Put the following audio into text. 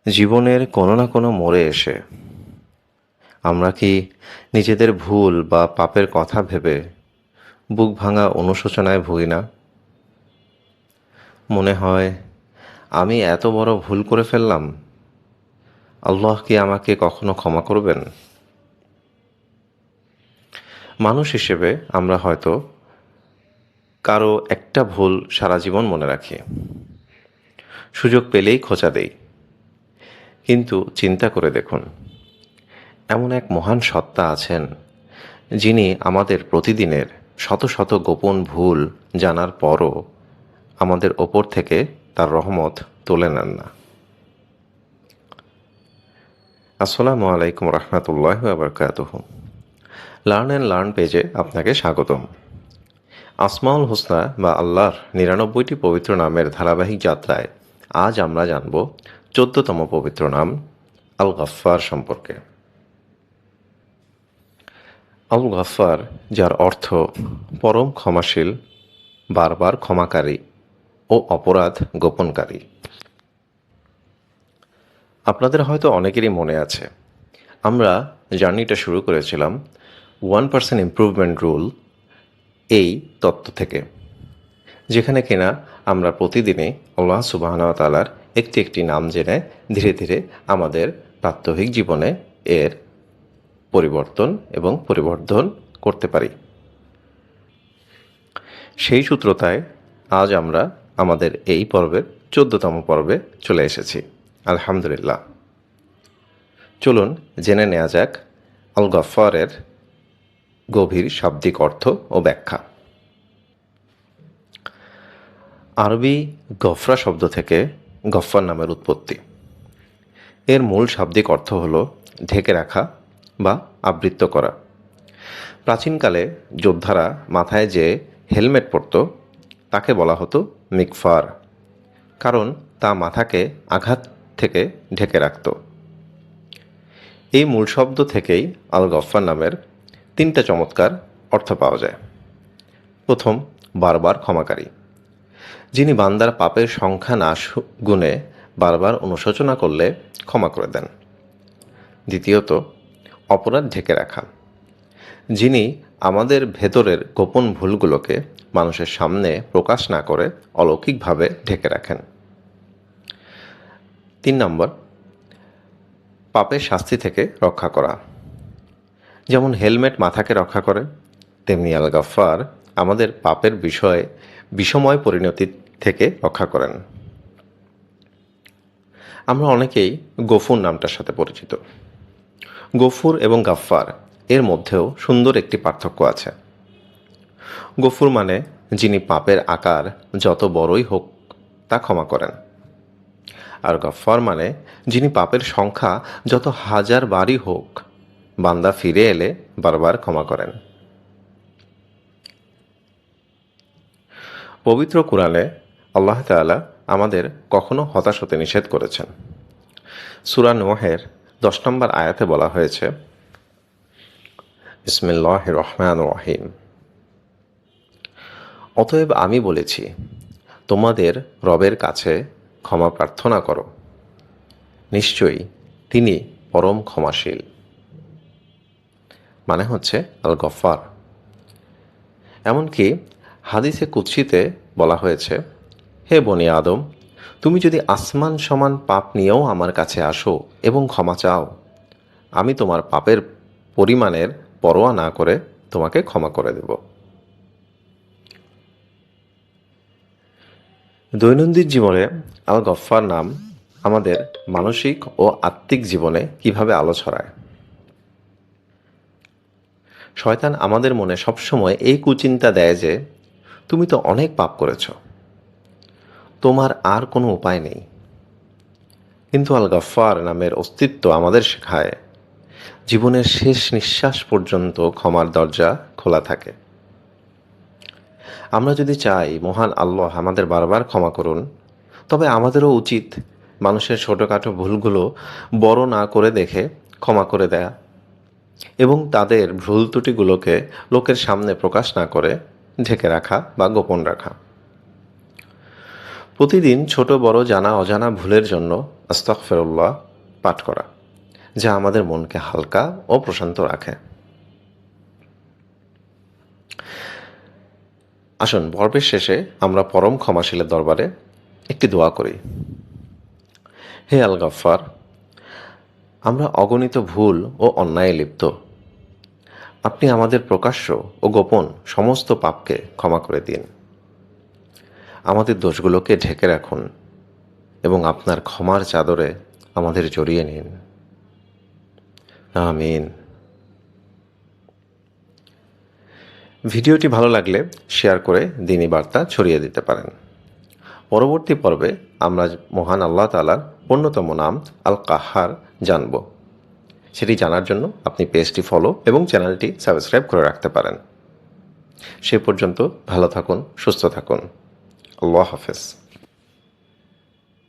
জীবনের কোনো না কোনো মোড়ে এসে আমরা কি নিজেদের ভুল বা পাপের কথা ভেবে বুক ভাঙা অনুশোচনায় ভুগি না? মনে হয় আমি এত বড় ভুল করে ফেললাম, আল্লাহ কি আমাকে কখনো ক্ষমা করবেন? মানুষ হিসেবে আমরা হয়তো কারো একটা ভুল সারা জীবন মনে রাখি, সুযোগ পেলেই খোঁচা দেই। কিন্তু চিন্তা করে দেখুন, এমন এক মহান সত্তা আছেন যিনি আমাদের প্রতিদিনের শত শত গোপন ভুল জানার পরও আমাদের ওপর থেকে তার রহমত তুলে নেন না। আসসালামু আলাইকুম রহমতুল্লাহি ওয়া বারাকাতুহু। লার্ন অ্যান্ড লার্ন পেজে আপনাকে স্বাগতম। আসমাউল হোসনা বা আল্লাহর ৯৯টি পবিত্র নামের ধারাবাহিক যাত্রায় আজ আমরা জানব ১৪তম পবিত্র নাম আল গাফফার সম্পর্কে। আল গাফফার, যার অর্থ পরম ক্ষমাশীল, বারবার ক্ষমাকারী ও অপরাধ গোপনকারী। আপনাদের হয়তো অনেকেরই মনে আছে, আমরা জার্নিটা শুরু করেছিলাম 1% ইমপ্রুভমেন্ট রুল এই তত্ত্ব থেকে, যেখানে কিনা আমরা প্রতিদিনই আল্লাহ সুবহানাহু ওয়া তাআলার একটি একটি নাম জেনে ধীরে ধীরে আমাদের প্রাত্যহিক জীবনে এর পরিবর্তন এবং পরিবর্ধন করতে পারি। সেই সূত্রতায় আজ আমরা আমাদের এই পর্বের ১৪তম পর্বে চলে এসেছি। আলহামদুলিল্লাহ। চলুন জেনে নেওয়া যাক আল গাফফারের গভীর শাব্দিক অর্থ ও ব্যাখ্যা। আরবি গফরা শব্দ থেকে গফফার নামের উৎপত্তি। এর মূল শাব্দিক অর্থ হল ঢেকে রাখা বা আবৃত্ত করা। প্রাচীনকালে যোদ্ধারা মাথায় যে হেলমেট পরত তাকে বলা হতো মিগফার, কারণ তা মাথাকে আঘাত থেকে ঢেকে রাখত। এই মূল শব্দ থেকেই আল গাফফার নামের ৩টা চমৎকার অর্থ পাওয়া যায়। প্রথম, বারবার ক্ষমাকারী, যিনি বান্দার পাপের সংখ্যা না গুণে বারবার অনুশোচনা করলে ক্ষমা করে দেন। দ্বিতীয়ত, অপরাধ ঢেকে রাখা, যিনি আমাদের ভেতরের গোপন ভুলগুলোকে মানুষের সামনে প্রকাশ না করে অলৌকিকভাবে ঢেকে রাখেন। ৩ নম্বর, পাপের শাস্তি থেকে রক্ষা করা। যেমন হেলমেট মাথাকে রক্ষা করে, তেমনি আল গাফফার আমাদের পাপের বিষময় পরিণতি থেকে রক্ষা করেন। আমরা অনেকেই গফুর নামটার সাথে পরিচিত। গফুর এবং গাফফার এর মধ্যেও সুন্দর একটি পার্থক্য আছে। গফুর মানে যিনি পাপের আকার যত বড়ই হোক তা ক্ষমা করেন, আর গাফফার মানে যিনি পাপের সংখ্যা যত হাজার বারই হোক বান্দা ফিরে এলে বারবার ক্ষমা করেন। পবিত্র কুরআনে আল্লাহ তাআলা আমাদের কখনো হতাশ হতে নিষেধ করেছেন। সূরা নূহের ১০ নম্বর আয়াতে বলা হয়েছে, বিসমিল্লাহির রহমানির রহিম, অতএব আমি বলেছি তোমাদের রবের কাছে ক্ষমা প্রার্থনা করো, নিশ্চয়ই তিনি পরম ক্ষমাশীল। মানে হচ্ছে আল গফফার। এমনকি হাদিসে কুদসিতে বলা হয়েছে, হে বনি আদম, তুমি যদি আসমান সমান পাপ নিয়েও আমার কাছে আসো এবং ক্ষমা চাও, আমি তোমার পাপের পরিমাণের পরোয়া না করে তোমাকে ক্ষমা করে দেব। দৈনন্দিন জীবনে আল গফফার নাম আমাদের মানসিক ও আত্মিক জীবনে কিভাবে আলো ছড়ায়। শয়তান আমাদের মনে সবসময় এই কুচিন্তা দেয় যে তুমি তো অনেক পাপ করেছ, তোমার আর কোনো উপায় নেই। কিন্তু আল গাফফার নামের অস্তিত্ব আমাদের শেখায় জীবনের শেষ নিঃশ্বাস পর্যন্ত ক্ষমার দরজা খোলা থাকে। আমরা যদি চাই মহান আল্লাহ আমাদের বারবার ক্ষমা করুন, তবে আমাদেরও উচিত মানুষের ছোটোখাটো ভুলগুলো বড় না করে দেখে ক্ষমা করে দেয়া এবং তাদের ভুল ত্রুটিগুলোকে লোকের সামনে প্রকাশ না করে ঢেকে রাখা বা গোপন রাখা। প্রতিদিন ছোট বড় জানা অজানা ভুলের জন্য আস্তাগফিরুল্লাহ পাঠ করা, যা আমাদের মনকে হালকা ও প্রশান্ত রাখে। আসুন পর্বের শেষে আমরা পরম ক্ষমাশীলের দরবারে একটি দোয়া করি। হে আল গাফফার, আমরা অগণিত ভুল ও অন্যায়ে লিপ্ত। আপনি আমাদের প্রকাশ্য ও গোপন সমস্ত পাপকে ক্ষমা করে দিন। আমাদের দোষগুলোকে ঢেকে রাখুন এবং আপনার ক্ষমার চাদরে আমাদের জড়িয়ে নিন। আমিন। ভিডিওটি ভালো লাগলে শেয়ার করে দ্বীনি বার্তা ছড়িয়ে দিতে পারেন। পরবর্তী পর্বে আমরা মহান আল্লাহ তাআলার অন্যতম নাম আল কাহ্হার জানব। সেটি জানার জন্য আপনি পেজটি ফলো এবং চ্যানেলটি সাবস্ক্রাইব করে রাখতে পারেন। সে পর্যন্ত ভালো থাকুন, সুস্থ থাকুন। আল্লাহ হাফেজ।